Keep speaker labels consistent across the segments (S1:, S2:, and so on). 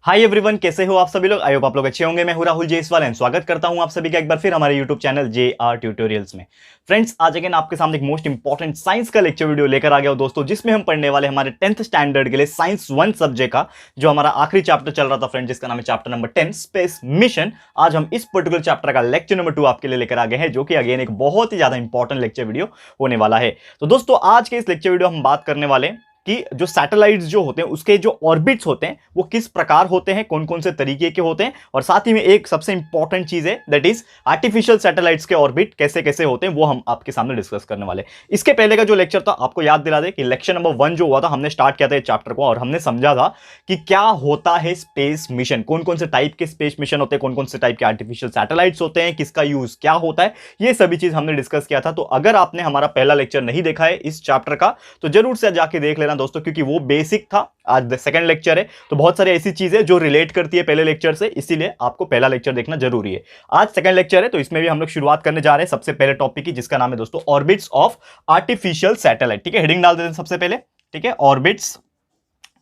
S1: Hi everyone, कैसे हो आप सभी लोग। आई होप आप लोग अच्छे होंगे। मैं हूं राहुल जेसवाल एंड स्वागत करता हूं आप सभी का एक बार फिर हमारे यूट्यूब चैनल JR ट्यूटोरियल्स में। फ्रेंड्स, आज अगेन आपके सामने एक मोस्ट इंपॉर्टेंट साइंस का लेक्चर वीडियो लेकर आ गया हूं दोस्तों, जिसमें हम पढ़ने वाले हमारे 10th स्टैंडर्ड के लिए साइंस 1 सब्जेक्ट का जो हमारा आखिरी चैप्टर चल रहा था फ्रेंड, जिसका नाम है चैप्टर नंबर 10 स्पेस मिशन। आज हम इस पर्टिकुलर चैप्टर का लेक्चर नंबर 2 आपके लिए लेकर आ गए हैं, जो कि अगेन एक बहुत ही ज्यादा इंपॉर्टेंट लेक्चर वीडियो होने वाला है। तो दोस्तों, आज के इस लेक्चर वीडियो हम बात करने वाले कि जो सैटेलाइट्स जो होते हैं उसके जो ऑर्बिट्स होते हैं वो किस प्रकार होते हैं, कौन कौन से तरीके के होते हैं, और साथ ही में एक सबसे इंपॉर्टेंट चीज है दैट इज आर्टिफिशियल सैटेलाइट्स के ऑर्बिट कैसे कैसे होते हैं, वो हम आपके सामने डिस्कस करने वाले। इसके पहले का जो लेक्चर था आपको याद दिला दे कि लेक्चर नंबर 1 जो हुआ था, हमने स्टार्ट किया था इस चैप्टर को और हमने समझा था कि क्या होता है स्पेस मिशन, कौन कौन से टाइप के स्पेस मिशन होते हैं, कौन कौन से टाइप के आर्टिफिशियल सैटेलाइट्स होते हैं, किसका यूज क्या होता है, ये सभी चीज हमने डिस्कस किया था। तो अगर आपने हमारा पहला लेक्चर नहीं देखा है इस चैप्टर का तो जरूर से जाके देख लेना दोस्तों, क्योंकि वो बेसिक था। आज सेकंड लेक्चर है तो बहुत सारी ऐसी चीजें जो रिलेट करती है पहले लेक्चर से, इसीलिए आपको पहला लेक्चर देखना जरूरी है। आज सेकंड लेक्चर है तो इसमें भी हम लोग शुरुआत करने जा रहे हैं सबसे पहले टॉपिक की, जिसका नाम है दोस्तों ऑर्बिट्स ऑफ आर्टिफिशियल सैटेलाइट। ठीक है, हेडिंग डाल देते हैं सबसे पहले। ठीक है, ऑर्बिट्स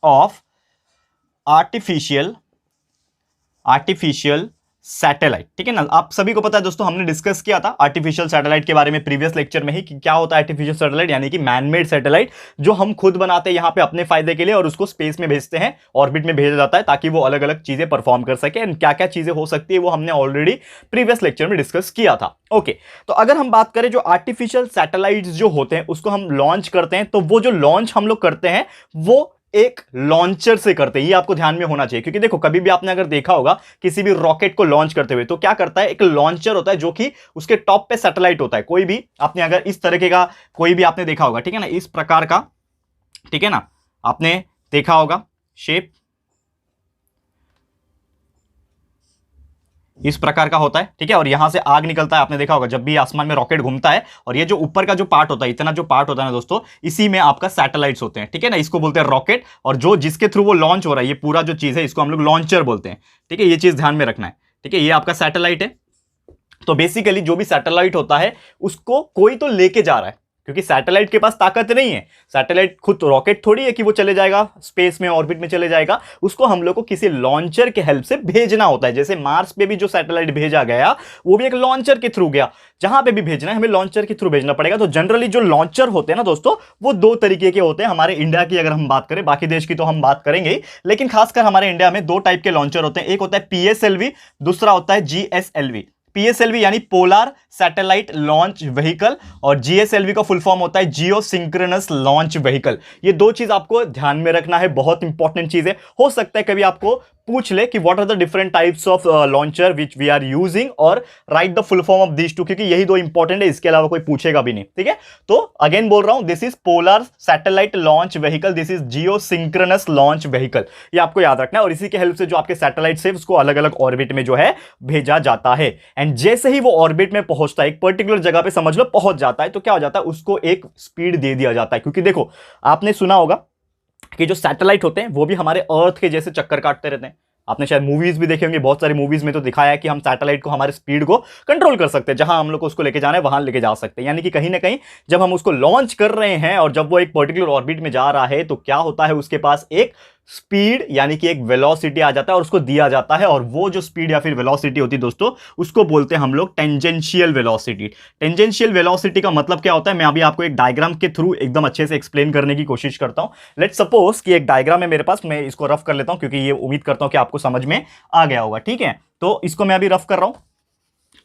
S1: ऑफ आर्टिफिशियल सैटेलाइट। ठीक है ना, आप सभी को पता है दोस्तों, हमने डिस्कस किया था आर्टिफिशियल सैटेलाइट के बारे में प्रीवियस लेक्चर में ही कि क्या होता है आर्टिफिशियल सैटेलाइट, यानी कि मैनमेड सैटेलाइट जो हम खुद बनाते हैं यहां पे अपने फायदे के लिए और उसको स्पेस में भेजते हैं, ऑर्बिट में भेजा जाता है ताकि वो अलग अलग चीजें परफॉर्म कर सके। एंड क्या क्या चीजें हो सकती है वो हमने ऑलरेडी प्रीवियस लेक्चर में डिस्कस किया था। ओके, तो अगर हम बात करें जो आर्टिफिशियल सैटेलाइट्स जो होते हैं उसको हम लॉन्च करते हैं, तो वो जो लॉन्च हम लोग करते हैं वो एक लॉन्चर से करते हैं। ये आपको ध्यान में होना चाहिए, क्योंकि देखो कभी भी आपने अगर देखा होगा किसी भी रॉकेट को लॉन्च करते हुए तो क्या करता है, एक लॉन्चर होता है जो कि उसके टॉप पे सैटेलाइट होता है। कोई भी आपने अगर इस तरीके का कोई भी आपने देखा होगा, ठीक है ना, इस प्रकार का, ठीक है ना, आपने देखा होगा शेप इस प्रकार का होता है। ठीक है, और यहां से आग निकलता है। आपने देखा होगा जब भी आसमान में रॉकेट घूमता है, और ये जो ऊपर का जो पार्ट होता है, इतना जो पार्ट होता है ना दोस्तों, इसी में आपका सैटेलाइट्स होते हैं। ठीक है ना, इसको बोलते हैं रॉकेट, और जो जिसके थ्रू वो लॉन्च हो रहा है, ये पूरा जो चीज है इसको हम लोग लॉन्चर बोलते हैं। ठीक है, ये चीज ध्यान में रखना है। ठीक है, ये आपका सैटेलाइट है। तो बेसिकली जो भी सैटेलाइट होता है उसको कोई तो लेके जा रहा है, क्योंकि सैटेलाइट के पास ताकत नहीं है। सैटेलाइट खुद रॉकेट थोड़ी है कि वो चले जाएगा स्पेस में, ऑर्बिट में चले जाएगा। उसको हम लोग को किसी लॉन्चर के हेल्प से भेजना होता है। जैसे मार्स पे भी जो सैटेलाइट भेजा गया वो भी एक लॉन्चर के थ्रू गया। जहां पे भी भेजना है हमें लॉन्चर के थ्रू भेजना पड़ेगा। तो जनरली जो लॉन्चर होते हैं ना दोस्तों, वो दो तरीके के होते हैं। हमारे इंडिया की अगर हम बात करें, बाकी देश की तो हम बात करेंगे, लेकिन खासकर हमारे इंडिया में दो टाइप के लॉन्चर होते हैं। एक होता है PSLV, दूसरा होता है GSLV। PSLV यानी पोलर सैटेलाइट लॉन्च व्हीकल, और GSLV का फुल फॉर्म होता है जियो सिंक्रोनस लॉन्च व्हीकल। ये दो चीज आपको ध्यान में रखना है, बहुत इंपॉर्टेंट चीज है। हो सकता है कभी आपको पूछ ले कि what are the different types of launcher which we are using, और write the full form of this two, क्योंकि यही दो इंपॉर्टेंट है, इसके अलावा कोई पूछेगा भी नहीं। ठीक है, तो अगेन बोल रहा हूं, this is polar satellite launch vehicle, this is Jio synchronous launch vehicle. ये आपको याद रखना है, और इसी के हेल्प से जो आपके सैटेलाइट है उसको अलग अलग ऑर्बिट में जो है भेजा जाता है। एंड जैसे ही वो ऑर्बिट में पहुंचता है, एक पर्टिकुलर जगह पे समझ लो पहुंच जाता है, तो क्या हो जाता है, उसको एक स्पीड दे दिया जाता है। क्योंकि देखो आपने सुना होगा कि जो सैटेलाइट होते हैं वो भी हमारे अर्थ के जैसे चक्कर काटते रहते हैं। आपने शायद मूवीज भी देखे होंगे, बहुत सारी मूवीज में तो दिखाया है कि हम सैटेलाइट को हमारे स्पीड को कंट्रोल कर सकते हैं। जहां हम लोग को उसको लेके जाना है वहां लेके जा सकते हैं। यानी कि कहीं ना कहीं जब हम उसको लॉन्च कर रहे हैं और जब वो एक पर्टिकुलर ऑर्बिट में जा रहा है, तो क्या होता है, उसके पास एक स्पीड यानी कि एक वेलोसिटी आ जाता है और उसको दिया जाता है। और वो जो स्पीड या फिर वेलोसिटी होती है दोस्तों, उसको बोलते हैं हम लोग टेंजेंशियल वेलोसिटी। टेंजेंशियल वेलोसिटी का मतलब क्या होता है, मैं अभी आपको एक डायग्राम के थ्रू एकदम अच्छे से एक्सप्लेन करने की कोशिश करता हूं। लेट्स सपोज कि एक डायग्राम है मेरे पास, मैं इसको रफ कर लेता हूं, क्योंकि ये उम्मीद करता हूं कि आपको समझ में आ गया होगा। ठीक है, तो इसको मैं अभी रफ कर रहा हूं।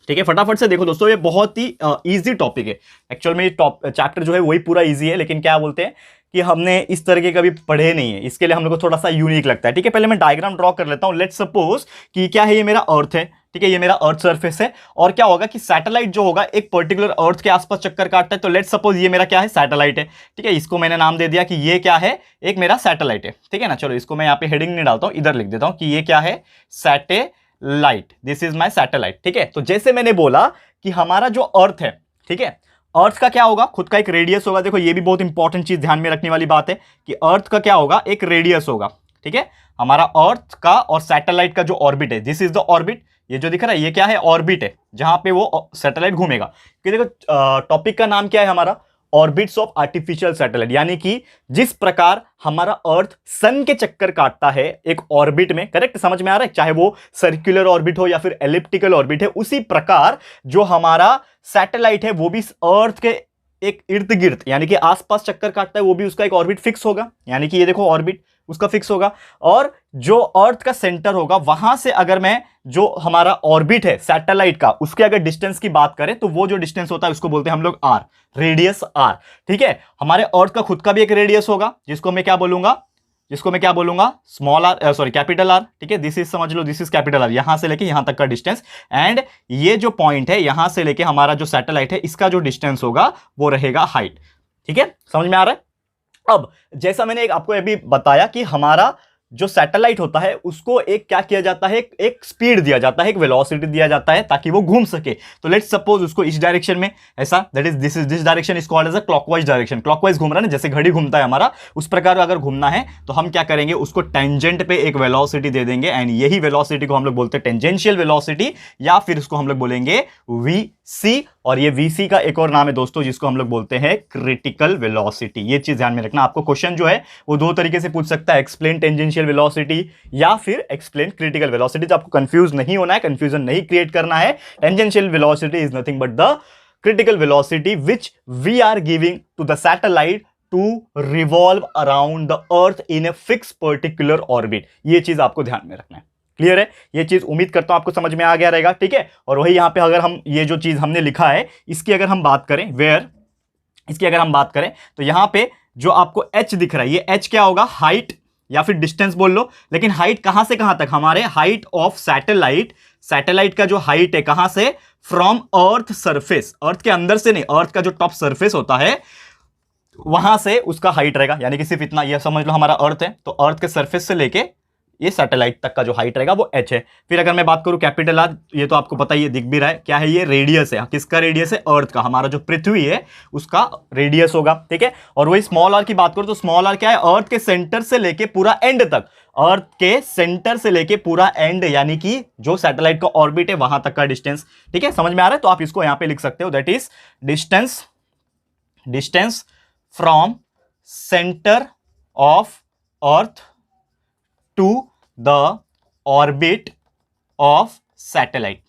S1: ठीक है, फटाफट से देखो दोस्तों, ये बहुत ही इजी टॉपिक है। एक्चुअल में चैप्टर जो है वही पूरा इजी है, लेकिन क्या बोलते हैं कि हमने इस तरीके का भी पढ़े नहीं है, इसके लिए हम लोग को थोड़ा सा यूनिक लगता है। ठीक है, पहले मैं डायग्राम ड्रॉ कर लेता हूं। लेट्स सपोज कि क्या है, ये मेरा अर्थ है। ठीक है, ये मेरा अर्थ सरफेस है, और क्या होगा कि सैटेलाइट जो होगा एक पर्टिकुलर अर्थ के आसपास चक्कर काटता है। तो लेट्स सपोज ये मेरा क्या है, सैटेलाइट है। ठीक है, इसको मैंने नाम दे दिया कि ये क्या है, एक मेरा सैटेलाइट है। ठीक है ना, चलो इसको मैं यहाँ पे हेडिंग नहीं डालता हूं, इधर लिख देता हूं कि ये क्या है, satellite, this is my satellite. ठीक है, तो जैसे मैंने बोला कि हमारा जो अर्थ है, ठीक है, अर्थ का क्या होगा, खुद का एक रेडियस होगा। देखो ये भी बहुत इंपॉर्टेंट चीज ध्यान में रखने वाली बात है कि अर्थ का क्या होगा, एक रेडियस होगा। ठीक है, हमारा अर्थ का और सैटेलाइट का जो ऑर्बिट है, दिस इज द ऑर्बिट। ये जो दिख रहा है ये क्या है, ऑर्बिट है, जहां पे वो सैटेलाइट घूमेगा। कि देखो टॉपिक का नाम क्या है हमारा, ऑर्बिट्स ऑफ आर्टिफिशियल सैटेलाइट, यानी कि जिस प्रकार हमारा अर्थ सन के चक्कर काटता है एक ऑर्बिट में, करेक्ट, समझ में आ रहा है, चाहे वो सर्कुलर ऑर्बिट हो या फिर एलिप्टिकल ऑर्बिट है, उसी प्रकार जो हमारा सैटेलाइट है वो भी अर्थ के एक इर्द गिर्द यानी कि आसपास चक्कर काटता है, वो भी उसका एक ऑर्बिट फिक्स होगा, यानी कि ये देखो ऑर्बिट उसका फिक्स होगा। और जो अर्थ का सेंटर होगा वहां से अगर मैं जो हमारा ऑर्बिट है सैटेलाइट का उसके अगर डिस्टेंस की बात करें तो वो जो डिस्टेंस होता है उसको बोलते हैं हम लोग आर, रेडियस आर, ठीक है। हमारे अर्थ का खुद का भी एक रेडियस होगा जिसको मैं क्या बोलूंगा small R, sorry capital R, ठीक है। दिस इज, समझ लो, दिस इज कैपिटल आर, यहां से लेके यहां तक का डिस्टेंस, एंड ये जो पॉइंट है यहां से लेके हमारा जो सैटेलाइट है इसका जो डिस्टेंस होगा वो रहेगा हाइट, ठीक है, समझ में आ रहा है। अब जैसा मैंने आपको अभी बताया कि हमारा जो सैटेलाइट होता है उसको एक क्या किया जाता है, एक स्पीड दिया जाता है, एक वेलोसिटी दिया जाता है ताकि वो घूम सके। तो लेट्स सपोज उसको इस डायरेक्शन में ऐसा, that is this direction is called as a clockwise direction, clockwise घूम रहा है ना, जैसे घड़ी घूमता है हमारा, उस प्रकार अगर घूमना है तो हम क्या करेंगे, उसको टेंजेंट पे एक वेलोसिटी दे देंगे, एंड यही वेलोसिटी को हम लोग बोलते हैं टेंजेंशियल वेलोसिटी, या फिर उसको हम लोग बोलेंगे वीसी। और ये वीसी का एक और नाम है दोस्तों जिसको हम लोग बोलते हैं क्रिटिकल वेलोसिटी। ये चीज ध्यान में रखना, आपको क्वेश्चन जो है वो दो तरीके से पूछ सकता है, एक्सप्लेन टेंजेंशियल वेलोसिटी या फिर एक्सप्लेन क्रिटिकल वेलोसिटी। तो आपको कंफ्यूज नहीं होना है, कंफ्यूजन नहीं क्रिएट करना है। Tangential velocity is nothing but the critical velocity which we are giving to the satellite to revolve around the earth in a fixed particular orbit। ये चीज आपको ध्यान में रखना है, क्लियर है, ये चीज उम्मीद करता हूं आपको समझ में आ गया रहेगा, ठीक है। और वही यहां पे अगर हम ये जो चीज हमने लिखा है इसकी अगर हम बात करें, इसकी अगर हम बात करें तो यहां पे जो आपको h दिख रहा है, ये h क्या होगा, हाइट या फिर डिस्टेंस बोल लो, लेकिन हाइट कहां से कहां तक, हमारे हाइट ऑफ सैटेलाइट का जो हाइट है कहां से, फ्रॉम अर्थ सरफेस, अर्थ के अंदर से नहीं, अर्थ का जो टॉप सरफेस होता है वहां से उसका हाइट रहेगा, यानी कि सिर्फ इतना, ये समझ लो हमारा अर्थ है, तो अर्थ के सरफेस से लेके ये सैटेलाइट तक का जो हाइट रहेगा वो h है। फिर अगर मैं बात करूं कैपिटल आर, ये तो आपको पता ही है, दिख भी रहा है, क्या है ये, रेडियस है, किसका रेडियस है, अर्थ का, हमारा जो पृथ्वी है उसका रेडियस होगा, ठीक है। और वही स्मॉल आर की बात करूं तो स्मॉल आर क्या है, अर्थ के सेंटर से लेके पूरा एंड तक, अर्थ के सेंटर से लेके पूरा एंड, यानी कि जो सैटेलाइट का ऑर्बिट है वहां तक का डिस्टेंस, ठीक है, समझ में आ रहा है। तो आप इसको यहां पे लिख सकते हो, that is distance from centre of earth to the orbit of satellite,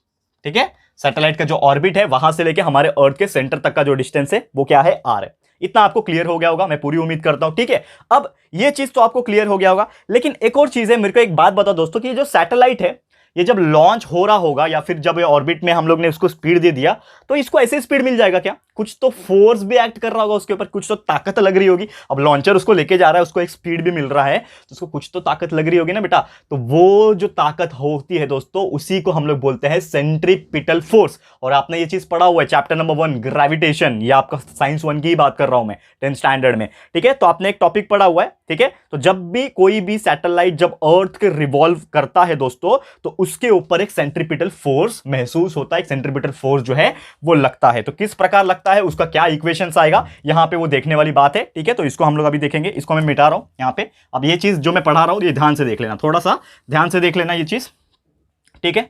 S1: ठीक है। सैटेलाइट का जो ऑर्बिट है वहां से लेके हमारे अर्थ के सेंटर तक का जो डिस्टेंस है वो क्या है, आर है। इतना आपको क्लियर हो गया होगा, मैं पूरी उम्मीद करता हूं, ठीक है। अब ये चीज तो आपको क्लियर हो गया होगा, लेकिन एक और चीज है, मेरे को एक बात बताओ दोस्तों कि ये जो सैटेलाइट है ये जब लॉन्च हो रहा होगा या फिर जब ये ऑर्बिट में हम लोग ने उसको स्पीड दे दिया तो इसको ऐसे स्पीड मिल जाएगा क्या, कुछ तो फोर्स भी एक्ट कर रहा होगा उसके ऊपर, कुछ तो ताकत लग रही होगी। अब लॉन्चर उसको लेके जा रहा है, उसको एक स्पीड भी मिल रहा है, तो उसको कुछ तो ताकत लग रही होगी ना बेटा। तो वो जो ताकत होती है दोस्तों उसी को हम लोग बोलते हैं सेंट्रीपिटल फोर्स। और आपने ये चीज पढ़ा हुआ है चैप्टर नंबर 1 ग्रेविटेशन, या आपका साइंस 1 की ही बात कर रहा हूं मैं, 10th स्टैंडर्ड में, ठीक है। तो आपने एक टॉपिक पढ़ा हुआ है, ठीक है। तो जब भी कोई भी सैटेलाइट जब अर्थ के रिवॉल्व करता है दोस्तों तो उसके ऊपर एक सेंट्रीपिटल फोर्स महसूस होता है, एक सेंट्रीपिटल फोर्स जो है वो लगता है। तो किस प्रकार लगता है, उसका क्या इक्वेशंस आएगा यहां पे वो देखने वाली बात है, ठीक है। तो इसको हम लोग अभी देखेंगे, इसको मैं मिटा रहा हूं यहां पे। अब ये चीज जो मैं पढ़ा रहा हूं ये ध्यान से देख लेना, थोड़ा सा ध्यान से देख लेना ये चीज, ठीक है।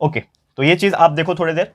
S1: ओके, तो ये चीज आप देखो थोड़ी देर।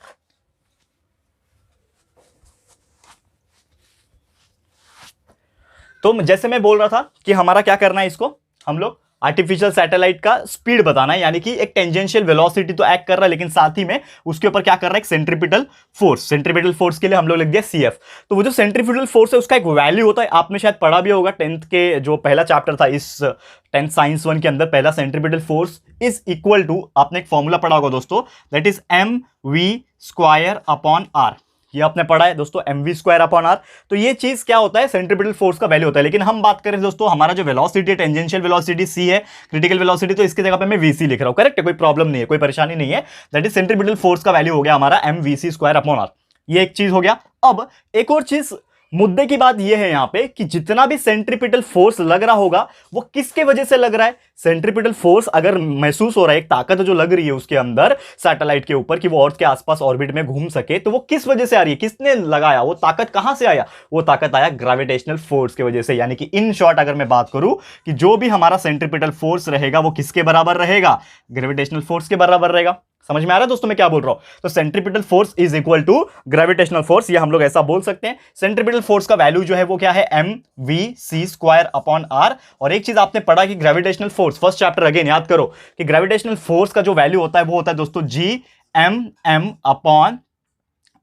S1: तो जैसे मैं बोल रहा था कि हमारा क्या करना है, इसको हम लोग आर्टिफिशियल सैटेलाइट का स्पीड बताना है, यानी कि एक टेंजेंशियल वेलोसिटी तो एक्ट कर रहा है, लेकिन साथ ही में उसके ऊपर क्या कर रहा है, एक सेंट्रीपिटल फोर्स। सेंट्रीपिटल फोर्स के लिए हम लोग लिख दिया CF। तो वो जो सेंट्रीपिटल फोर्स है उसका एक वैल्यू होता है, आपने शायद पढ़ा भी होगा 10th के जो पहला चैप्टर था इस 10th साइंस 1 के अंदर, पहला centripetal force is equal to, आपने एक फॉर्मूला पढ़ा होगा दोस्तों, दैट इज mv²/r। ये आपने पढ़ा है दोस्तों, mv²/r। तो ये चीज क्या होता है, सेंट्रीपिटल फोर्स का वैल्यू होता है। लेकिन हम बात करें दोस्तों, हमारा जो वेलोसिटी टेंजेंशियल वेलोसिटी c है, क्रिटिकल वेलोसिटी, तो इसकी जगह पे मैं vc लिख रहा हूं, करेक्ट है, कोई प्रॉब्लम नहीं है, कोई परेशानी नहीं है। दैट इज सेंट्रीपिटल फोर्स का वैल्यू हो गया हमारा mvc²/r। ये एक चीज हो गया। अब एक और चीज मुद्दे की बात यह है यहां पे कि जितना भी सेंट्रीपिटल फोर्स लग रहा होगा वो किसके वजह से लग रहा है, सेंट्रीपिटल फोर्स अगर महसूस हो रहा है, एक ताकत जो लग रही है उसके अंदर सैटेलाइट के ऊपर कि वो अर्थ के आसपास ऑर्बिट में घूम सके, तो वो किस वजह से आ रही है, किसने लगाया, वो ताकत कहां से आया, वो ताकत आया ग्रेविटेशनल फोर्स की वजह से। यानी कि इन शॉर्ट अगर मैं बात करूं कि जो भी हमारा सेंट्रीपिटल फोर्स रहेगा वो किसके बराबर रहेगा, ग्रेविटेशनल फोर्स के बराबर रहेगा। समझ में आ रहा है दोस्तों मैं क्या बोल रहा हूं? तो centripetal force is equal to gravitational force, ये हम लोग ऐसा बोल सकते हैं। सेंट्रीपिटल फोर्स का वैल्यू जो है वो क्या है, mv_c² अपॉन r। और एक चीज आपने पढ़ा कि gravitational force, first chapter again याद करो कि ग्रेविटेशनल फोर्स का जो वैल्यू होता है वो होता है दोस्तों Gmm अपॉन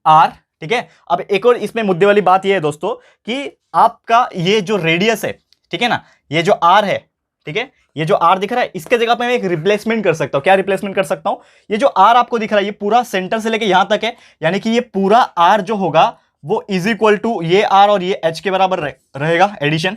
S1: r। ठीक है, अब एक और इसमें मुद्दे वाली बात ये है दोस्तों कि आपका ये जो रेडियस है, ठीक है ना, ये जो r है, ठीक है, ये जो r दिख रहा है इसके जगह पे मैं एक रिप्लेसमेंट कर सकता हूं। क्या रिप्लेसमेंट कर सकता हूं? ये जो r आपको दिख रहा है ये पूरा सेंटर से लेके यहां तक है, यानी कि ये पूरा r जो होगा वो इज इक्वल टू ये r और ये h के बराबर रहेगा, एडिशन।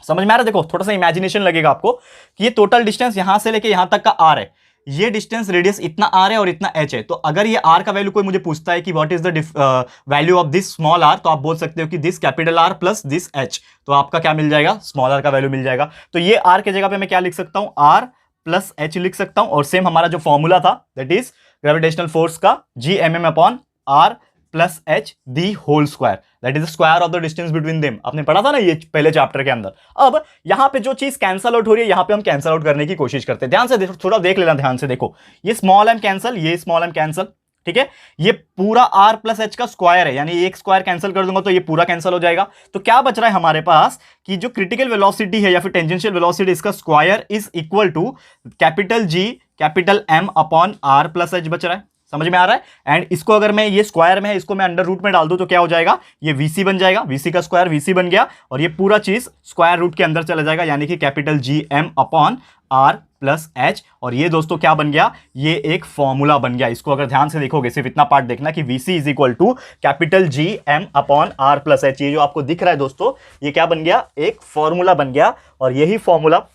S1: समझ में आ रहा है? देखो थोड़ा सा इमेजिनेशन लगेगा आपको कि ये टोटल डिस्टेंस यहां से लेके यहां तक का r है, ये डिस्टेंस रेडियस इतना r है और इतना h है। तो अगर ये r का वैल्यू कोई मुझे पूछता है कि what is the value of this small r, तो आप बोल सकते हो कि this capital R plus this h। तो आपका क्या मिल जाएगा, स्मॉल r का वैल्यू मिल जाएगा। तो ये r के जगह पे मैं क्या लिख सकता हूं, r प्लस h लिख सकता हूं। और सेम हमारा जो फॉर्मूला था दैट इज ग्रेविटेशनल फोर्स का Gmm upon r plus h the whole square, that is the square of the distance between them. आपने पढ़ा था ना ये पहले चैप्टर के अंदर। अब यहां पे जो चीज कैंसल आउट हो रही है, यहां पे हम कैंसल आउट करने की कोशिश करते हैं। ध्यान से थोड़ा देख लेना, ध्यान से देखो, ये स्मॉल m कैंसल, ये स्मॉल m कैंसल, ठीक है, ये पूरा r प्लस h का स्क्वायर है, यानी एक स्क्वायर कैंसिल कर दूंगा तो ये पूरा कैंसिल हो जाएगा। तो क्या बच रहा है हमारे पास कि जो क्रिटिकल वेलोसिटी है या फिर टेंजेंशियल वेलोसिटी, इसका square is equal to capital G capital M upon r plus h बच रहा है। समझ में आ रहा है? एंड इसको अगर मैं, ये स्क्वायर में है, इसको मैं अंडर रूट में डाल दूं तो क्या हो जाएगा, ये VC बन जाएगा, VC का स्क्वायर VC बन गया और ये पूरा चीज स्क्वायर रूट के अंदर चला जाएगा, यानी कि capital GM upon r plus h। और ये दोस्तों क्या बन गया, ये एक फॉर्मूला बन गया। इसको अगर ध्यान से देखोगे, सिर्फ इतना पार्ट देखना कि VC is equal to capital GM upon r plus h। ये जो आपको दिख रहा है दोस्तों, ये क्या बन गया, एक फॉर्मूला बन गया। और यही फॉर्मूला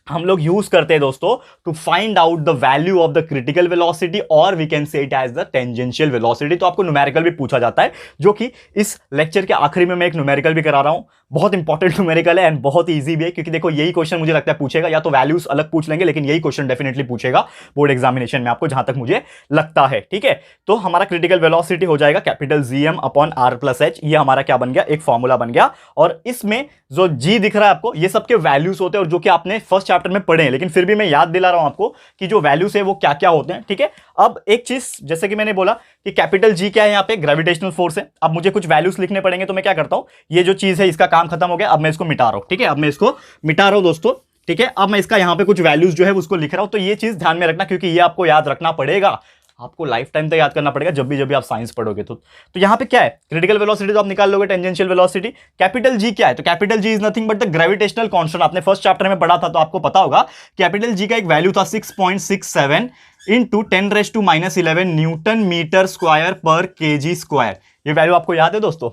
S1: हम लोग यूज करते हैं दोस्तों to find out the value of the critical velocity, और we can say it as the tangential velocity. तो आपको न्यूमेरिकल भी पूछा जाता है, जो कि इस लेक्चर के आखिरी में मैं एक न्यूमेरिकल भी करा रहा हूं। बहुत इंपॉर्टेंट न्यूमेरिकल है एंड बहुत इजी भी है, क्योंकि देखो यही क्वेश्चन मुझे लगता है पूछेगा, या तो वैल्यूज अलग पूछ लेंगे, लेकिन यही क्वेश्चन डेफिनेटली पूछेगा बोर्ड एग्जामिनेशन में आपको, जहां तक मुझे लगता है। ठीक है, तो हमारा क्रिटिकल वेलोसिटी हो जाएगा capital GM upon r plus h। ये हमारा क्या बन गया, एक फॉर्मूला बन गया। और इसमें जो G दिख रहा है आपको, ये सबके वैल्यूज होते हैं, और जो कि आपने फर्स्ट चैप्टर में पढ़े हैं, लेकिन फिर भी मैं याद दिला रहा हूं आपको कि जो वैल्यूज है वो क्या क्या होते हैं। ठीक है, अब एक चीज जैसे कि मैंने बोला कि कैपिटल G क्या है, यहाँ पे ग्रेविटेशनल फोर्स है। अब मुझे कुछ वैल्यूज लिखने पड़ेंगे, तो मैं क्या करता हूं, ये जो चीज है इसका काम खत्म हो गया, अब मैं इसको मिटा रहा हूं। ठीक है, अब मैं इसको मिटा रहा हूं दोस्तों। ठीक है, अब मैं इसका यहाँ पे कुछ वैल्यूज जो है उसको लिख रहा हूं। तो ये चीज ध्यान में रखना, क्योंकि ये आपको याद रखना पड़ेगा, आपको लाइफ टाइम तक याद करना पड़ेगा जब भी आप साइंस पढ़ोगे। तो यहाँ पे क्या है, क्रिटिकल वेलोसिटी तो आप निकाल लोगे, टेंजेंशियल वेलोसिटी। कैपिटल G क्या है, तो capital G is nothing but the gravitational constant. आपने फर्स्ट चैप्टर में पढ़ा था, तो आपको पता होगा कैपिटल G का एक वैल्यू था 6.67 इंटू 10⁻⁻11 न्यूटन मीटर स्क्वायर पर kg स्क्वायर। ये वैल्यू आपको याद है दोस्तों?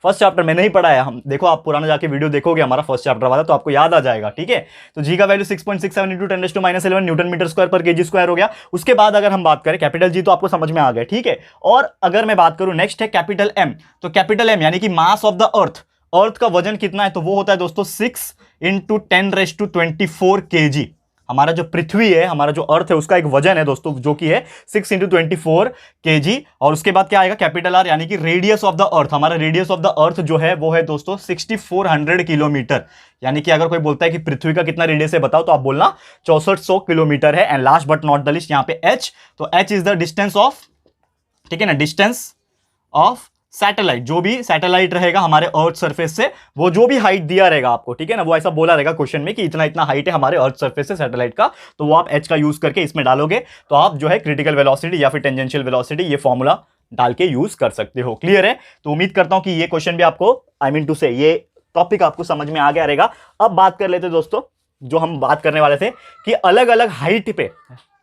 S1: फर्स्ट चैप्टर में नहीं पढ़ा है हम, देखो आप पुराना जाके वीडियो देखोगे हमारा फर्स्ट चैप्टर वाला, तो आपको याद आ जाएगा। ठीक है, तो G का value 6.67 into 10⁻⁻11 newton metre square पर kg स्क्वायर हो गया। उसके बाद अगर हम बात करें कैपिटल G, तो आपको समझ में आ गया। ठीक है, और अगर मैं बात करूं नेक्स्ट है कैपिटल M, तो कैपिटल M यानी कि मास ऑफ द अर्थ का वजन कितना है, तो वो होता है दोस्तों 6 इंटू 10⁻24 kg। हमारा जो पृथ्वी है, हमारा जो अर्थ है, उसका एक वजन है दोस्तों जो कि है 6 इंटू 24 kg। और उसके बाद क्या आएगा, कैपिटल R यानी कि रेडियस ऑफ द अर्थ। हमारा रेडियस ऑफ द अर्थ जो है वो है दोस्तों 6400 किलोमीटर। यानी कि अगर कोई बोलता है कि पृथ्वी का कितना रेडियस है बताओ, तो आप बोलना 6400 किलोमीटर है। And last but not the list, यहाँ पे H, तो H is the distance of, ठीक है ना, डिस्टेंस ऑफ सैटेलाइट। जो भी सैटेलाइट रहेगा हमारे अर्थ सरफेस से, वो जो भी हाइट दिया रहेगा आपको, ठीक है ना, वो ऐसा बोला रहेगा क्वेश्चन में कि इतना इतना हाइट है हमारे अर्थ सरफेस से सैटेलाइट का, तो वो आप H का यूज करके इसमें डालोगे, तो आप जो है क्रिटिकल वेलोसिटी या फिर टेंजेंशियल वेलोसिटी ये फॉर्मूला डाल के यूज कर सकते हो। क्लियर है? तो उम्मीद करता हूं कि ये क्वेश्चन भी आपको, आई मीन टू से, ये टॉपिक आपको समझ में आ गया रहेगा। अब बात कर लेते दोस्तों, जो हम बात करने वाले थे कि अलग अलग हाइट पे,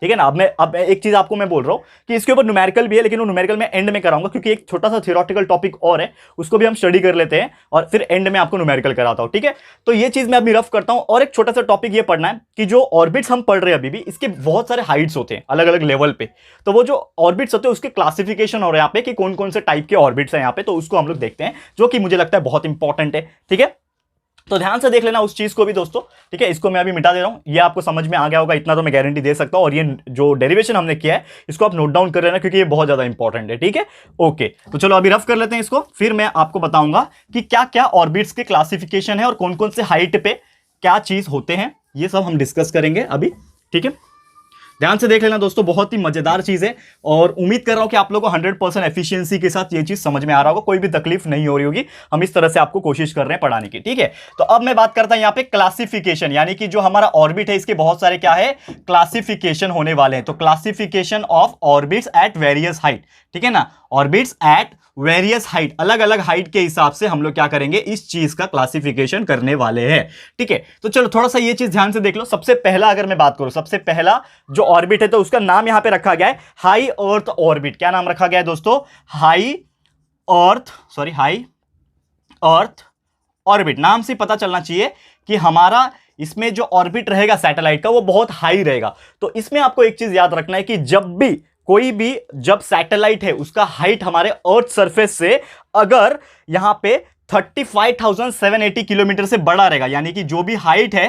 S1: ठीक है ना। अब एक चीज आपको मैं बोल रहा हूं कि इसके ऊपर न्यूमेरिकल भी है, लेकिन वो न्यूमेरिकल मैं एंड में कराऊंगा, क्योंकि एक छोटा सा थियोरेटिकल टॉपिक और है, उसको भी हम स्टडी कर लेते हैं और फिर एंड में आपको न्यूमेरिकल कराता हूं। ठीक है, तो ये चीज मैं अभी रफ करता हूं। और एक छोटा सा टॉपिक ये पढ़ना है कि जो ऑर्बिट्स हम पढ़ रहे हैं अभी भी, इसके बहुत सारे हाइट्स होते हैं अलग अलग लेवल पे। तो वो जो ऑर्बिट्स होते हैं उसके क्लासिफिकेशन और यहाँ पे कि कौन कौन से टाइप के ऑर्बिट्स हैं यहाँ पे, तो उसको हम लोग देखते हैं, जो कि मुझे लगता है बहुत इंपॉर्टेंट है। ठीक है, तो ध्यान से देख लेना उस चीज को भी दोस्तों। ठीक है, इसको मैं अभी मिटा दे रहा हूं, ये आपको समझ में आ गया होगा, इतना तो मैं गारंटी दे सकता हूं। और ये जो डेरिवेशन हमने किया है इसको आप नोट डाउन कर लेना, क्योंकि ये बहुत ज्यादा इंपॉर्टेंट है। ठीक है, ओके, तो चलो अभी रफ कर लेते हैं इसको, फिर मैं आपको बताऊंगा कि क्या क्या ऑर्बिट्स के क्लासिफिकेशन है और कौन कौन से हाइट पे क्या चीज होते हैं, ये सब हम डिस्कस करेंगे अभी। ठीक है, ध्यान से देख लेना दोस्तों, बहुत ही मजेदार चीज है और उम्मीद कर रहा हूं कि आप लोगों को 100% एफिशिएंसी के साथ ये चीज समझ में आ रहा होगा, कोई भी तकलीफ नहीं हो रही होगी। हम इस तरह से आपको कोशिश कर रहे हैं पढ़ाने की, ठीक है। तो अब मैं बात करता हूं यहां पे क्लासिफिकेशन, यानी कि जो हमारा ऑर्बिट है इसके बहुत सारे क्या है, क्लासिफिकेशन होने वाले हैं। तो classification of orbits at various height, ठीक है ना, ऑर्बिट्स एट वेरियस हाइट, अलग अलग हाइट के हिसाब से हम लोग क्या करेंगे, इस चीज का क्लासिफिकेशन करने वाले हैं, ठीक है। तो चलो थोड़ा सा ये चीज ध्यान से देख लो। सबसे पहला अगर मैं बात करूं, सबसे पहला जो ऑर्बिट है तो उसका नाम यहां पे रखा गया है हाई अर्थ ऑर्बिट। क्या नाम रखा गया है दोस्तों, हाई अर्थ ऑर्बिट। नाम से पता चलना चाहिए कि हमारा इसमें जो ऑर्बिट रहेगा सैटेलाइट का वो बहुत हाई रहेगा। तो इसमें आपको एक चीज याद रखना है कि जब सैटेलाइट है उसका हाइट हमारे अर्थ सरफेस से अगर यहां पे 35,780 किलोमीटर से बड़ा रहेगा, यानी कि जो भी हाइट है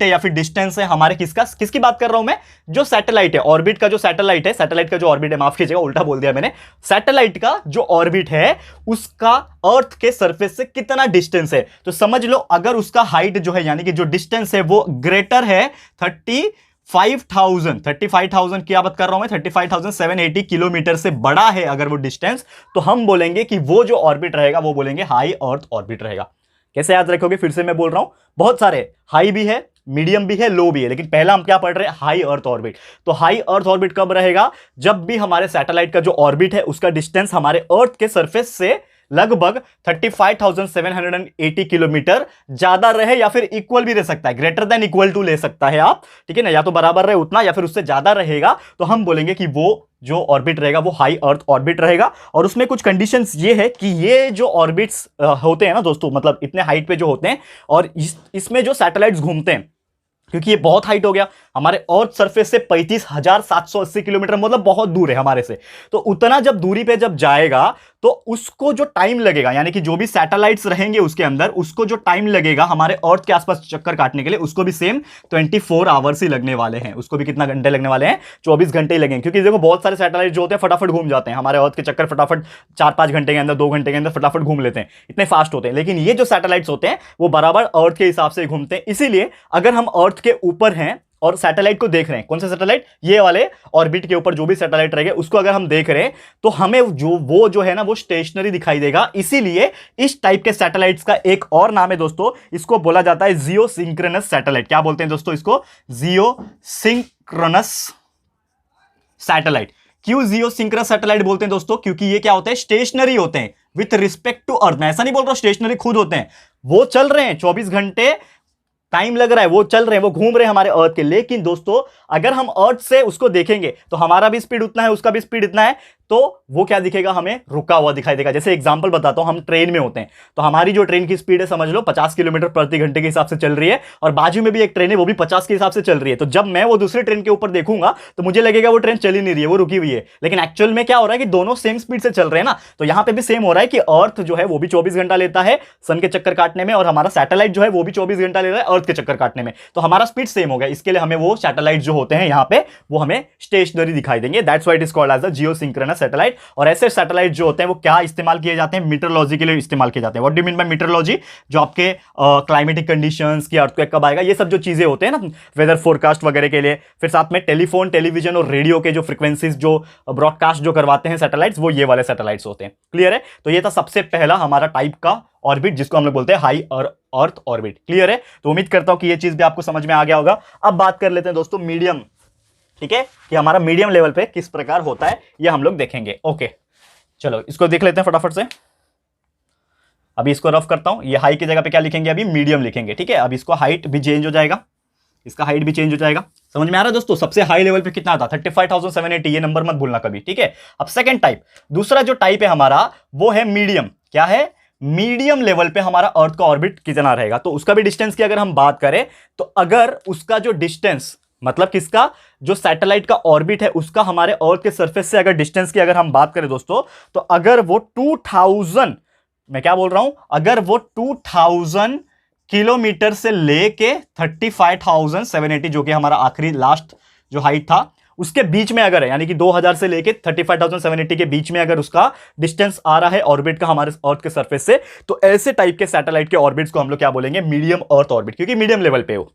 S1: या फिर डिस्टेंस है हमारे किसकी बात कर रहा हूं मैं, जो सैटेलाइट है, ऑर्बिट का जो सैटेलाइट का जो ऑर्बिट है, माफ कीजिएगा उल्टा बोल दिया मैंने, सैटेलाइट का जो ऑर्बिट है उसका अर्थ के सरफेस से कितना डिस्टेंस है। तो समझ लो अगर उसका हाइट जो है यानी कि जो डिस्टेंस है वो ग्रेटर है 35,000 क्या बात कर रहा हूं मैं, 35,780 किलोमीटर से बड़ा है अगर वो डिस्टेंस, तो हम बोलेंगे कि वो जो ऑर्बिट रहेगा वो बोलेंगे हाई अर्थ ऑर्बिट रहेगा। कैसे याद रखोगे, फिर से मैं बोल रहा हूं, बहुत सारे हाई भी है, मीडियम भी है, लो भी है, लेकिन पहला हम क्या पढ़ रहे हैं, हाई अर्थ ऑर्बिट। तो हाई अर्थ ऑर्बिट कब रहेगा, जब भी हमारे सैटेलाइट का जो ऑर्बिट है उसका डिस्टेंस हमारे अर्थ के सरफेस से लगभग 35,780 किलोमीटर ज्यादा रहे, या फिर इक्वल भी रह सकता है, ग्रेटर देन इक्वल टू ले सकता है आप, ठीक है ना, या तो बराबर रहे उतना या फिर उससे ज्यादा रहेगा, तो हम बोलेंगे कि वो जो ऑर्बिट रहेगा वो हाई अर्थ ऑर्बिट रहेगा। और उसमें कुछ कंडीशंस ये है कि ये जो ऑर्बिट्स होते हैं ना दोस्तों, मतलब इतने हाइट पे जो होते हैं और इसमें जो सैटेलाइट्स घूमते हैं, क्योंकि ये बहुत हाइट हो गया, हमारे अर्थ सरफेस से 35,780 किलोमीटर, मतलब बहुत दूर है हमारे से, तो उतना जब दूरी पे जब जाएगा तो उसको जो टाइम लगेगा, यानी कि जो भी सैटेलाइट्स रहेंगे उसके अंदर, उसको जो टाइम लगेगा हमारे अर्थ के आसपास चक्कर काटने के लिए, उसको भी सेम 24 आवर्स ही लगने वाले हैं। उसको भी कितना घंटे लगने वाले हैं, 24 घंटे ही लगेंगे, क्योंकि देखो बहुत सारे सैटेलाइट जो होते हैं फटाफट घूम जाते हैं हमारे अर्थ के चक्कर, फटाफट 4-5 घंटे के अंदर, 2 घंटे के अंदर फटाफट घूम लेते हैं, इतने फास्ट होते हैं। लेकिन ये जो सैटेलाइट्स होते हैं वो बराबर अर्थ के हिसाब से घूमते हैं। इसीलिए अगर हम अर्थ के ऊपर हैं और सैटेलाइट को देख रहे हैं, कौन सा सैटेलाइट, ये वाले ऑर्बिट के ऊपर जो भी सैटेलाइट रहेगा उसको अगर हम देख रहे हैं, तो हमें जो है ना वो स्टेशनरी दिखाई देगा। इसीलिए इस टाइप के सैटेलाइट्स का एक और नाम है दोस्तों, इसको बोला जाता है जियोसिंक्रोनस सैटेलाइट। क्या बोलते हैं दोस्तों इसको, जियोसिंक्रोनस सैटेलाइट। क्यों जियोसिंक्रोनस सैटेलाइट बोलते हैं दोस्तों, क्योंकि ये क्या होते हैं, स्टेशनरी होते हैं विथ रिस्पेक्ट टू अर्थ। मैं ऐसा नहीं बोल रहा हूं स्टेशनरी खुद होते हैं, वो चल रहे हैं 24 घंटे, टाइम लग रहा है, वो चल रहे हैं, वो घूम रहे हैं हमारे अर्थ के। लेकिन दोस्तों अगर हम अर्थ से उसको देखेंगे तो हमारा भी स्पीड उतना है, उसका भी स्पीड इतना है, तो वो क्या दिखेगा, हमें रुका हुआ दिखाई देगा। जैसे एग्जांपल बताता हूं, हम ट्रेन में होते हैं तो हमारी जो ट्रेन की स्पीड है समझ लो 50 किलोमीटर प्रति घंटे के हिसाब से चल रही है, और बाजू में भी एक ट्रेन है वो भी 50 के हिसाब से चल रही है। तो जब मैं वो दूसरी ट्रेन के ऊपर देखूंगा तो मुझे लगेगा वो ट्रेन चल ही नहीं रही है, वो रुकी हुई है। लेकिन एक्चुअल में क्या हो रहा है कि दोनों सेम स्पीड से चल रहे हैं ना। तो यहां पर भी सेम हो रहा है कि अर्थ जो है वो भी 24 घंटा लेता है सन के चक्कर काटने में, और हमारा सैटेलाइट जो है वो भी 24 घंटा ले रहा है अर्थ के चक्कर काटने में। तो हमारा स्पीड सेम हो गया, इसके लिए हमें वो सैटेलाइट जो होते हैं यहां पे वो हमें स्टेशनरी दिखाई देंगे। That's why it is called as the geosynchronous satellite. और ऐसे सैटेलाइट जो होते हैं वो क्या इस्तेमाल किए जाते हैं, मीटरोलॉजी के लिए इस्तेमाल किए जाते हैं। What do mean by meteorology, जो आपके क्लाइमेटिक कंडीशंस की, अर्थक्वेक कब आएगा, ये सब जो चीजें होते हैं ना, वेदर फोरकास्ट वगैरह के लिए। फिर साथ में टेलीफोन, टेलीविजन और रेडियो के जो फ्रीक्वेंसीज जो ब्रॉडकास्ट जो करवाते हैं सैटेलाइट्स, वो ये वाले सैटेलाइट्स होते हैं। क्लियर है। तो ये था सबसे पहला हमारा टाइप का ऑर्बिट जिसको हम लोग बोलते हैं हाई अर्थ ऑर्बिट। क्लियर है। तो उम्मीद करता हूं कि ये चीज भी आपको समझ में आ गया होगा। अब बात कर लेते हैं दोस्तों मीडियम, ठीक है, कि हमारा मीडियम लेवल पे किस प्रकार होता है ये हम लोग देखेंगे। ओके चलो इसको देख लेते हैं फटाफट से। अभी इसको रफ करता हूं, ये हाई की जगह पे क्या लिखेंगे, अभी मीडियम लिखेंगे, ठीक है। अब इसको हाइट भी चेंज हो जाएगा, इसका हाइट भी चेंज हो जाएगा। समझ में आ रहा है दोस्तों। सबसे हाई लेवल पे कितना था, 35,780, ये नंबर मत भूलना कभी, ठीक है। अब सेकंड टाइप, दूसरा जो टाइप है हमारा वो है मीडियम। क्या है, मीडियम लेवल पे हमारा अर्थ का ऑर्बिट कितना रहेगा। तो उसका भी डिस्टेंस की अगर हम बात करें तो अगर उसका जो डिस्टेंस, मतलब किसका, जो सैटेलाइट का ऑर्बिट है उसका हमारे अर्थ के सरफेस से अगर डिस्टेंस की अगर हम बात करें दोस्तों, तो अगर वो 2000, मैं क्या बोल रहा हूं, अगर वो 2000 किलोमीटर से लेके 35,780 जो कि हमारा आखिरी लास्ट जो हाइट था उसके बीच में अगर है, यानी कि 2000 से लेके 35,780 के बीच में अगर उसका डिस्टेंस आ रहा है ऑर्बिट का हमारे अर्थ के सरफेस से, तो ऐसे टाइप के सैटेलाइट के ऑर्बिट्स को हम लोग क्या बोलेंगे, मीडियम अर्थ ऑर्बिट, क्योंकि मीडियम लेवल पे हो।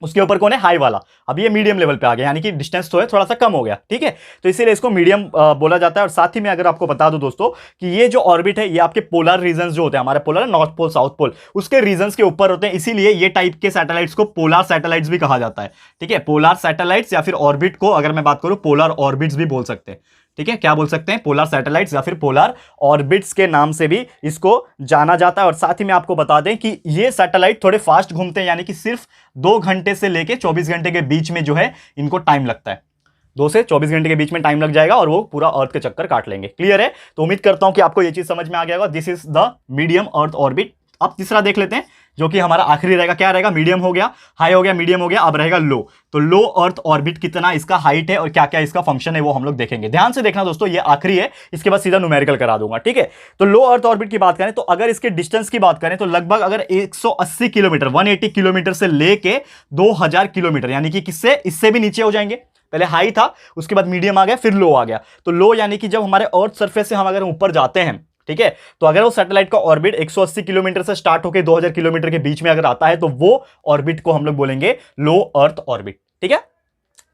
S1: उसके ऊपर कौन है, हाई वाला। अब ये मीडियम लेवल पे आ गया, यानी कि डिस्टेंस तो है थोड़ा सा कम हो गया, ठीक है। तो इसीलिए इसको मीडियम बोला जाता है। और साथ ही में अगर आपको बता दूं दोस्तों कि ये जो ऑर्बिट है ये आपके पोलर रीजन जो होते हैं, हमारे polar north pole south pole, उसके रीजन के ऊपर होते हैं, इसीलिए ये टाइप के सैटेलाइट्स को पोलर सैटेलाइट्स भी कहा जाता है, ठीक है। पोलर सैटेलाइट्स या फिर ऑर्बिट को अगर मैं बात करूं पोलर ऑर्बिट्स भी बोल सकते हैं, ठीक है। क्या बोल सकते हैं, पोलर सैटेलाइट्स या फिर पोलर ऑर्बिट्स के नाम से भी इसको जाना जाता है। और साथ ही में आपको बता दें कि ये सैटेलाइट थोड़े फास्ट घूमते हैं, यानी कि सिर्फ 2 घंटे से लेके 24 घंटे के बीच में जो है इनको टाइम लगता है। 2 से 24 घंटे के बीच में टाइम लग जाएगा और वो पूरा अर्थ के चक्कर काट लेंगे। क्लियर है? तो उम्मीद करता हूं कि आपको ये चीज समझ में आ गया होगा। This is the medium earth orbit. अब तीसरा देख लेते हैं, जो कि हमारा आखिरी रहेगा। क्या रहेगा, मीडियम हो गया, हाई हो गया, मीडियम हो गया, अब रहेगा लो। तो लो अर्थ ऑर्बिट कितना इसका हाइट है और क्या क्या इसका फंक्शन है वो हम लोग देखेंगे। ध्यान से देखना दोस्तों, ये आखिरी है, इसके बाद सीधा न्यूमेरिकल करा दूंगा, ठीक है। तो लो अर्थ ऑर्बिट की बात करें तो अगर इसके डिस्टेंस की बात करें तो लगभग अगर 180 किलोमीटर 180 किलोमीटर से लेके 2000 किलोमीटर, यानी कि किससे, इससे भी नीचे हो जाएंगे। पहले हाई था, उसके बाद मीडियम आ गया, फिर लो आ गया। तो लो यानी कि जब हमारे अर्थ सरफेस से हम अगर ऊपर जाते हैं, ठीक है, तो अगर वो सैटेलाइट का ऑर्बिट 180 किलोमीटर से स्टार्ट होकर 2000 किलोमीटर के बीच में अगर आता है तो वो ऑर्बिट को हम लोग बोलेंगे लो अर्थ ऑर्बिट, ठीक है।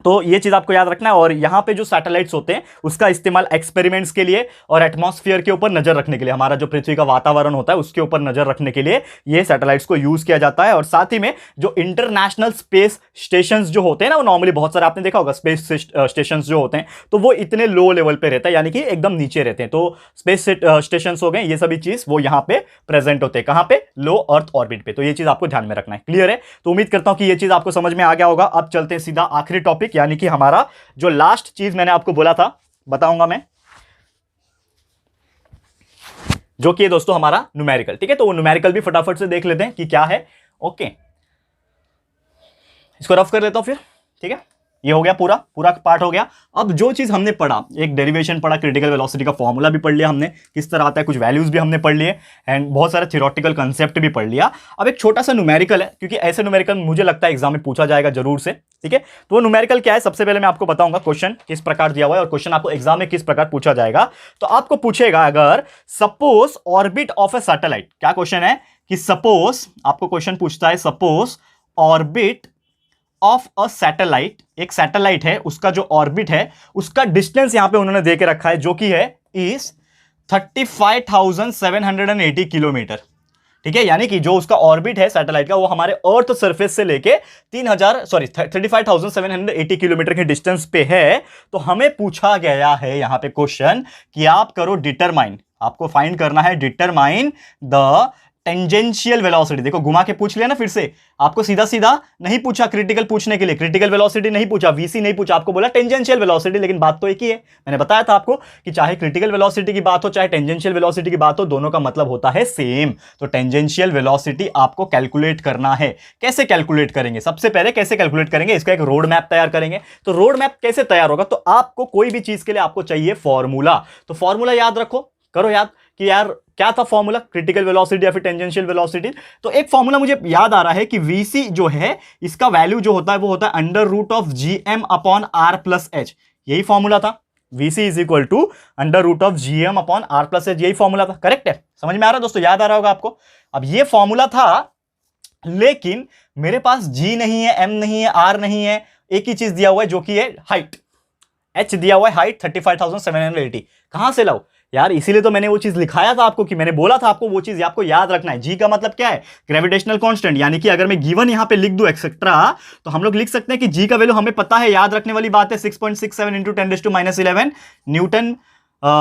S1: तो ये चीज आपको याद रखना है। और यहां पे जो सैटेलाइट्स होते हैं उसका इस्तेमाल एक्सपेरिमेंट्स के लिए और एटमॉस्फेयर के ऊपर नजर रखने के लिए, हमारा जो पृथ्वी का वातावरण होता है उसके ऊपर नजर रखने के लिए ये सैटेलाइट्स को यूज किया जाता है। और साथ ही में जो इंटरनेशनल स्पेस स्टेशंस जो होते हैं ना, वो नॉर्मली बहुत सारे आपने देखा होगा स्पेस स्टेशंस जो होते हैं, तो वो इतने लो लेवल पे रहता है, यानी कि एकदम नीचे रहते हैं। तो स्पेस स्टेशन हो गए, ये सभी चीज वो यहां पे प्रेजेंट होते हैं। कहां पे, लो अर्थ ऑर्बिट पे। तो ये चीज आपको ध्यान में रखना है। क्लियर है? तो उम्मीद करता हूं कि ये चीज आपको समझ में आ गया होगा। अब चलते हैं सीधा आखिरी टॉपिक, यानी कि हमारा जो लास्ट चीज मैंने आपको बोला था, बताऊंगा मैं, जो कि दोस्तों हमारा न्यूमेरिकल, ठीक है। तो वो न्यूमेरिकल भी फटाफट से देख लेते हैं कि क्या है। ओके, इसको रफ कर लेता हूं फिर, ठीक है। ये हो गया, पूरा पूरा पार्ट हो गया। अब जो चीज हमने पढ़ा, एक डेरिवेशन पढ़ा, क्रिटिकल वेलोसिटी का फॉर्मूला भी पढ़ लिया हमने, किस तरह आता है, कुछ वैल्यूज भी हमने पढ़ लिए, एंड बहुत सारे थ्योरेटिकल कंसेप्ट भी पढ़ लिया। अब एक छोटा सा न्यूमेरिकल है, क्योंकि ऐसे न्यूमेरिकल मुझे लगता है एग्जाम में पूछा जाएगा जरूर से, ठीक है। तो वो न्यूमेरिकल क्या है, सबसे पहले मैं आपको बताऊंगा क्वेश्चन किस प्रकार दिया हुआ है और क्वेश्चन आपको एग्जाम में किस प्रकार पूछा जाएगा। तो आपको पूछेगा, अगर suppose orbit of A satellite, क्या क्वेश्चन है कि सपोज आपको क्वेश्चन पूछता है, suppose orbit of a satellite, एक सैटेलाइट है, उसका जो ऑर्बिट है उसका डिस्टेंस यहां पे उन्होंने दे के रखा है, जो कि है इज 35,780 किलोमीटर, ठीक है। यानी कि जो उसका ऑर्बिट है सैटेलाइट का, वो हमारे अर्थ सरफेस से लेके 35,780 किलोमीटर के डिस्टेंस पे है। तो हमें पूछा गया है यहां पे क्वेश्चन कि आप करो डिटरमाइन, आपको फाइंड करना है डिटरमाइन द टेंजेंशियल वेलोसिटी। देखो घुमा के पूछ लिया ना, फिर से आपको सीधा सीधा नहीं पूछा क्रिटिकल पूछने के लिए, क्रिटिकल वेलोसिटी नहीं पूछा, वीसी नहीं पूछा, आपको बोला टेंजेंशियल वेलोसिटी। लेकिन बात तो एक ही है, मैंने बताया था आपको कि चाहे क्रिटिकल वेलोसिटी की बात हो चाहे टेंजेंशियल वेलोसिटी की बात हो, दोनों का मतलब होता है सेम। तो टेंजेंशियल वेलोसिटी आपको कैलकुलेट करना है। कैसे कैलकुलेट करेंगे, सबसे पहले कैसे कैलकुलेट करेंगे, इसका एक रोड मैप तैयार करेंगे। तो रोड मैप कैसे तैयार होगा, तो आपको कोई भी चीज के लिए आपको चाहिए फॉर्मूला। तो फॉर्मूला याद रखो, करो याद कि यार क्या था फॉर्मूला, क्रिटिकल वेलोसिटी या फिर टेंजेंशियल वेलोसिटी। तो एक फॉर्मूला मुझे याद आ रहा है कि वीसी जो है इसका वैल्यू जो होता है वो होता है under root of GM upon R plus H. यही फॉर्मूला था, VC is equal to under root of GM upon R plus H, यही फॉर्मूला था। करेक्ट है? समझ में आ रहा है दोस्तों, याद आ रहा होगा आपको। अब ये फॉर्मूला था, लेकिन मेरे पास जी नहीं है, एम नहीं है, आर नहीं है, एक ही चीज दिया हुआ है जो कि है हाइट, एच दिया हुआ है हाइट 35,780। कहां से लाओ यार, इसीलिए तो मैंने वो चीज लिखाया था आपको, कि मैंने बोला था आपको वो चीज आपको याद रखना है। जी का मतलब क्या है, ग्रेविटेशनल कांस्टेंट, यानी कि अगर मैं गिवन यहां पे लिख दूं एक्सेट्रा, तो हम लोग लिख सकते हैं कि जी का वैल्यू हमें पता है, याद रखने वाली बात है 6.67 into 10⁻11 newton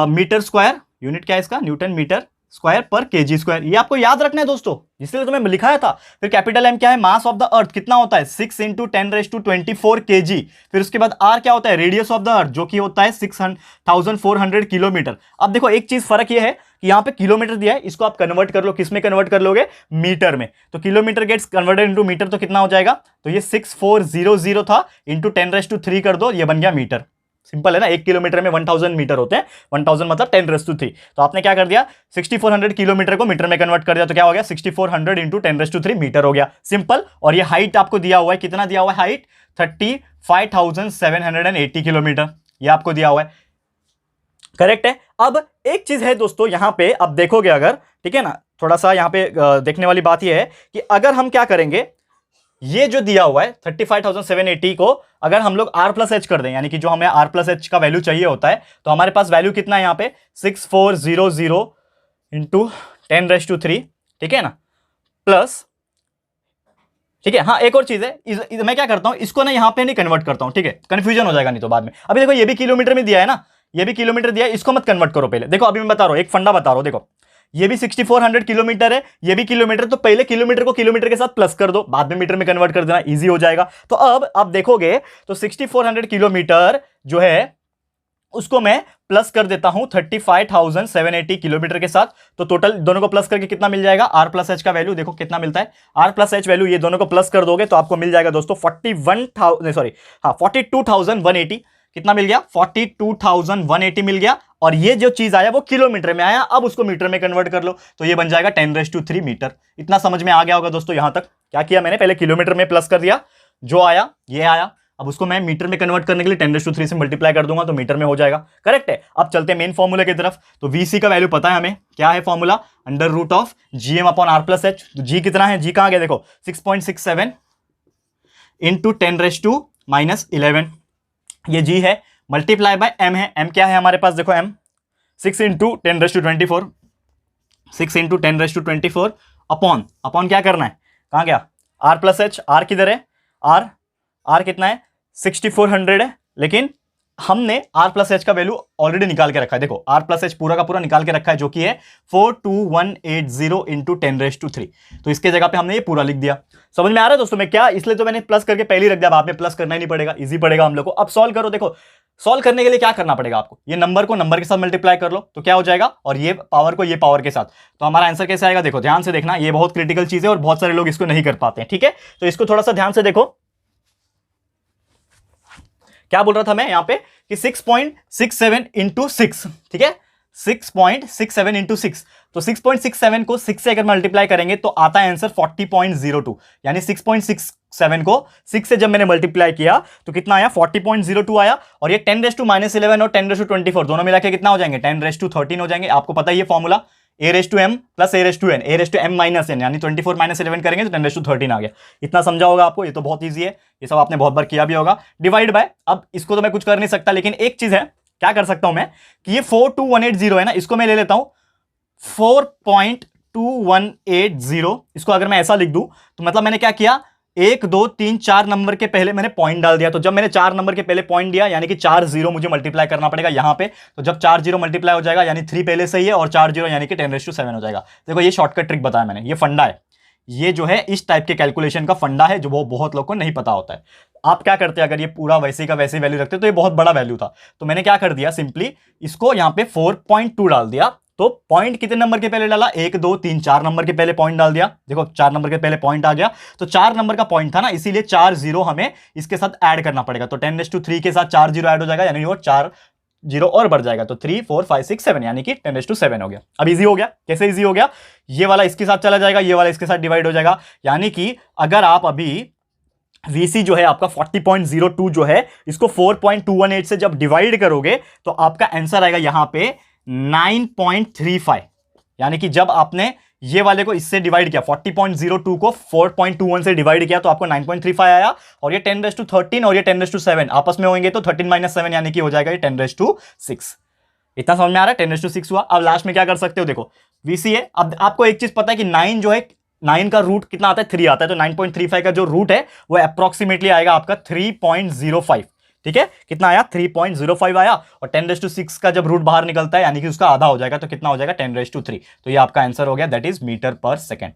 S1: metre square. Unit क्या है इसका, न्यूटन मीटर स्क्वायर पर केजी स्क्वायर। ये आपको याद रखना है दोस्तों, इसलिए तो मैं लिखाया था। फिर कैपिटल एम क्या है, मास ऑफ द अर्थ कितना होता है 6 इंटू 10⁻24 केजी। फिर उसके बाद आर क्या होता है, रेडियस ऑफ द अर्थ, जो कि होता है 6,400 किलोमीटर। अब देखो एक चीज फर्क ये है कि यहां पे किलोमीटर दिया है, इसको आप कन्वर्ट कर लो, किस में कन्वर्ट कर लोगे, मीटर में। तो kilometre gets converted into metre, तो कितना हो जाएगा, तो ये 6400 था, इंटू 10⁻³ कर दो, ये बन गया मीटर। सिंपल है ना, 1 किलोमीटर में 1000 मीटर होते हैं, 1000 मतलब 10⁻3। तो आपने क्या कर दिया, 6400 किलोमीटर को मीटर में कन्वर्ट कर दिया, तो क्या हो गया 6400 इंटू 10⁻³ मीटर हो गया, सिंपल। और ये हाइट आपको दिया हुआ है, कितना दिया हुआ है हाइट, 35,780 किलोमीटर, ये आपको दिया हुआ है। करेक्ट है? अब एक चीज है दोस्तों यहां पे, अब देखोगे अगर, ठीक है ना, थोड़ा सा यहां पे देखने वाली बात यह है कि अगर हम क्या करेंगे, ये जो दिया हुआ है 35,780 को अगर हम लोग r प्लस एच कर दें, यानी कि जो हमें r प्लस एच का वैल्यू चाहिए होता है, तो हमारे पास वैल्यू कितना है यहाँ पे 6400 इंटू 10⁻3, ठीक है ना, प्लस, ठीक है। हाँ, एक और चीज है, मैं क्या करता हूं, इसको ना यहां पे नहीं कन्वर्ट करता हूं, ठीक है, कंफ्यूजन हो जाएगा नहीं तो बाद में। अभी देखो ये भी किलोमीटर में दिया है ना, ये भी किलोमीटर दिया है, इसको मत कन्वर्ट करो पहले। देखो अभी मैं बता रहा हूं, एक फंडा बता रहा हूं, देखो ये भी 6400 किलोमीटर है, ये भी किलोमीटर, तो पहले किलोमीटर को किलोमीटर के साथ प्लस कर दो, बाद में मीटर में कन्वर्ट कर देना, इजी हो जाएगा। तो अब आप देखोगे तो 6400 किलोमीटर जो है उसको मैं प्लस कर देता हूं 35,780 किलोमीटर के साथ, तो टोटल दोनों को प्लस करके कितना मिल जाएगा, आर प्लस एच का वैल्यू देखो कितना मिलता है, आर प्लस एच वैल्यू, ये दोनों को प्लस कर दोगे तो आपको मिल जाएगा दोस्तों 42,180, कितना मिल गया, 42,180 मिल गया। और ये जो चीज आया वो किलोमीटर में आया, अब उसको मीटर में कन्वर्ट कर लो तो ये बन जाएगा 10⁻3 मीटर। इतना समझ में आ गया होगा दोस्तों। यहां तक क्या किया मैंने, पहले किलोमीटर में प्लस कर दिया, जो आया ये आया, अब उसको मैं मीटर में कन्वर्ट करने के लिए 10⁻3 से मल्टीप्लाई कर दूंगा तो मीटर में हो जाएगा, करेक्ट है। अब चलते हैं मेन फॉर्मूला की तरफ। तो वीसी का वैल्यू पता है हमें, क्या है formula, √of GM upon R plus H. तो जी कितना है, जी कहां गया देखो 6.67 इंटू 10⁻11, ये जी है, मल्टीप्लाई बाय एम है, एम क्या है हमारे पास देखो, एम 6 इंटू 10⁻24, 6 इंटू 10⁻24 अपॉन क्या करना है, कहां गया R प्लस एच, आर किधर है, आर कितना है 6400 है, लेकिन हमने R प्लस एच का वैल्यू ऑलरेडी निकाल के रखा है, देखो R प्लस एच पूरा का पूरा निकाल के रखा है, जो कि है 42180 इंटू 10⁻3। तो इसके जगह पे हमने ये पूरा लिख दिया। समझ में आ रहा है दोस्तों मैं क्या, इसलिए तो मैंने प्लस करके पहले ही रख दिया, आप में प्लस करना ही नहीं पड़ेगा, इजी पड़ेगा हम लोग को। अब सॉल्व करो, देखो सॉल्व करने के लिए क्या करना पड़ेगा आपको, ये नंबर को नंबर के साथ मल्टीप्लाई कर लो तो क्या हो जाएगा, और ये पावर को ये पावर के साथ, तो हमारा आंसर कैसे आएगा, देखो ध्यान से देखना, ये बहुत क्रिटिकल चीज है और बहुत सारे लोग इसको नहीं कर पाते हैं, ठीक है। तो इसको थोड़ा सा ध्यान से देखो, क्या बोल रहा था मैं यहां पे कि 6.67 इंटू 6, ठीक है, 6.67 इंटू 6, तो 6.67 को 6 से अगर मल्टीप्लाई करेंगे तो आता है आंसर 40.02, यानी 6.67 को 6 से जब मैंने मल्टीप्लाई किया तो कितना आया 40.02 आया। और ये 10⁻11 और 10⁻24 दोनों मिला के कितना हो जाएंगे, 10⁻13 हो जाएंगे। आपको पता है ये formula a⁻m plus a⁻n, a⁻m-n, यानी 24 - 11 करेंगे तो 10⁻13 आ गया। इतना समझा होगा आपको, ये तो बहुत ईजी है, ये सब आपने बहुत बार किया भी होगा। डिवाइड बाय, अब इसको तो मैं कुछ कर नहीं सकता, लेकिन एक चीज है, क्या कर सकता हूं मैं कि ये 42180 है ना, इसको मैं ले लेता हूं 4.2180, इसको अगर मैं ऐसा लिख दूं तो मतलब मैंने क्या किया, 1 2 3 4 नंबर के पहले मैंने पॉइंट डाल दिया। तो जब मैंने 4 नंबर के पहले पॉइंट दिया, यानी कि 4 0 मुझे मल्टीप्लाई करना पड़ेगा यहां पे, तो जब 4 0 मल्टीप्लाई हो जाएगा यानी 3 पहले से ही है और 4 0 यानी कि 10⁻7 हो जाएगा। देखो ये शॉर्टकट ट्रिक बताया मैंने, ये फंडा है, ये जो है इस टाइप के कैलकुलेशन का फंडा है जो वो बहुत लोग को नहीं पता होता है। आप क्या करते हैं, अगर ये पूरा वैसे का वैसे वैल्यू रखते तो ये बहुत बड़ा वैल्यू था, तो मैंने क्या कर दिया, सिंपली इसको यहां पे 4.2 डाल दिया। तो पॉइंट कितने नंबर के पहले डाला, 1 2 3 4 नंबर के पहले पॉइंट डाल दिया। देखो 4 नंबर के पहले पॉइंट आ गया, तो 4 नंबर का पॉइंट था ना, इसीलिए 4 0 हमें इसके साथ ऐड करना पड़ेगा। तो 10⁻3 के साथ 4 0 ऐड हो जाएगा, यानी वो 4 0 और बढ़ जाएगा, तो 3 4 5 6 7 यानी कि 10⁻7 हो गया। अब इजी हो गया, कैसे इजी हो गया, ये वाला इसके साथ चला जाएगा, ये वाला इसके साथ डिवाइड हो जाएगा। यानी कि अगर आप अभी VC जो है आपका 40.02 जो है, इसको 4.218 से जब डिवाइड करोगे तो आपका आंसर आएगा यहां पे 9.35। यानी कि जब आपने ये वाले को इससे डिवाइड किया, 40.02 को 4.21 से डिवाइड किया तो आपको 9.35 आया। और ये 10⁻13 और ये 10⁻7 आपस में होंगे तो 13 - 7 यानी कि हो जाएगा ये 10⁻6। इतना समझ में आ रहा है, 10⁻6 हुआ। अब लास्ट में क्या कर सकते हो, देखो VC है, अब आपको एक चीज पता है कि 9 जो है, 9 का रूट कितना आता है, 3 आता है, तो 9.35 का जो रूट है वो अप्रोक्सीमेटली आएगा आपका 3.05। ठीक है, कितना आया 3.05 आया। और 10⁻6 का जब रूट बाहर निकलता है यानी कि उसका आधा हो जाएगा, तो कितना हो जाएगा 10⁻3। तो ये आपका आंसर हो गया, दैट इज मीटर पर सेकेंड।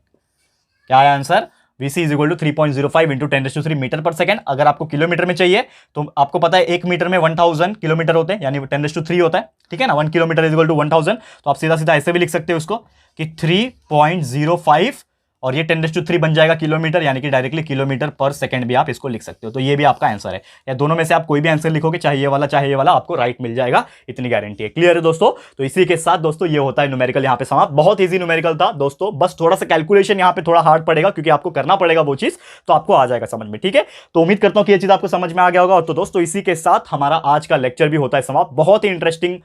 S1: क्या आया answer, VC is equal to 3.05 into 10⁻3 metre पर सेकेंड। अगर आपको किलोमीटर में चाहिए तो आपको पता है 1 मीटर में 1000 किलोमीटर होते हैं, यानी 10⁻3 होता है। ठीक है ना, 1 किलोमीटर इज इक्वल टू 1000। तो आप सीधा सीधा ऐसे भी लिख सकते हो उसको कि 3.05 और ये 10⁻3 बन जाएगा किलोमीटर, यानी कि डायरेक्टली किलोमीटर पर सेकंड भी आप इसको लिख सकते हो। तो ये भी आपका आंसर है, या दोनों में से आप कोई भी आंसर लिखोगे, चाहे ये वाला चाहे ये वाला, आपको राइट मिल जाएगा, इतनी गारंटी है। क्लियर है दोस्तों। तो इसी के साथ दोस्तों ये होता है न्यूमेरिकल यहाँ पे समाप्त। बहुत ईजी न्यूमेरिकल था दोस्तों, बस थोड़ा सा कैलकुलेशन यहाँ पे थोड़ा हार्ड पड़ेगा क्योंकि आपको करना पड़ेगा वो चीज, तो आपको आ जाएगा समझ में। ठीक है, तो उम्मीद करता हूँ कि ये चीज आपको समझ में आ गया होगा। और तो दोस्तों इसी के साथ हमारा आज का लेक्चर भी होता है समाप्त। बहुत ही इंटरेस्टिंग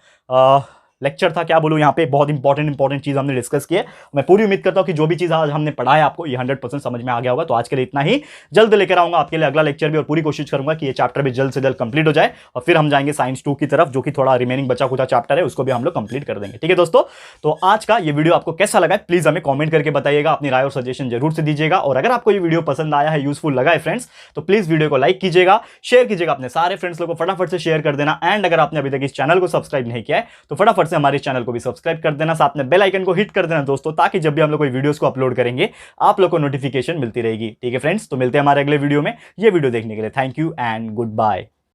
S1: लेक्चर था, क्या बोलूं, यहाँ पे बहुत इंपॉर्टेंट चीज हमने डिस्कस की है। मैं पूरी उम्मीद करता हूं कि जो भी चीज आज हमने पढ़ा है आपको ये 100% समझ में आ गया होगा। तो आज के लिए इतना ही, जल्द लेकर आऊंगा आपके लिए अगला लेक्चर भी, और पूरी कोशिश करूंगा कि ये चैप्टर भी जल्द से जल्द कंप्लीट हो जाए, और फिर हम जाएंगे साइंस 2 की तरफ, जो कि थोड़ा रिमेनिंग बचा कुछ चैप्टर है उसको भी हम लोग कंप्लीट कर देंगे। ठीक है दोस्तों, तो आज का ये वीडियो आपको कैसा लगा प्लीज हमें कमेंट करके बताइएगा, अपनी राय और सजेशन जरूर से दीजिएगा। और अगर आपको ये वीडियो पसंद आया है, यूजफुल लगा है फ्रेंड्स, तो प्लीज वीडियो को लाइक कीजिएगा, शेयर कीजिएगा अपने सारे फ्रेंड्स लोगों को, फटाफट से शेयर कर देना। एंड अगर आपने अभी तक इस चैनल को सब्सक्राइब नहीं किया है तो फटाफट से हमारे चैनल को भी सब्सक्राइब कर देना, साथ में बेल आइकन को हिट कर देना दोस्तों, ताकि जब भी हम लोग कोई वीडियोस को अपलोड करेंगे आप लोग को नोटिफिकेशन मिलती रहेगी। ठीक है फ्रेंड्स, तो मिलते हैं हमारे अगले वीडियो में। ये वीडियो देखने के लिए thank you and good bye.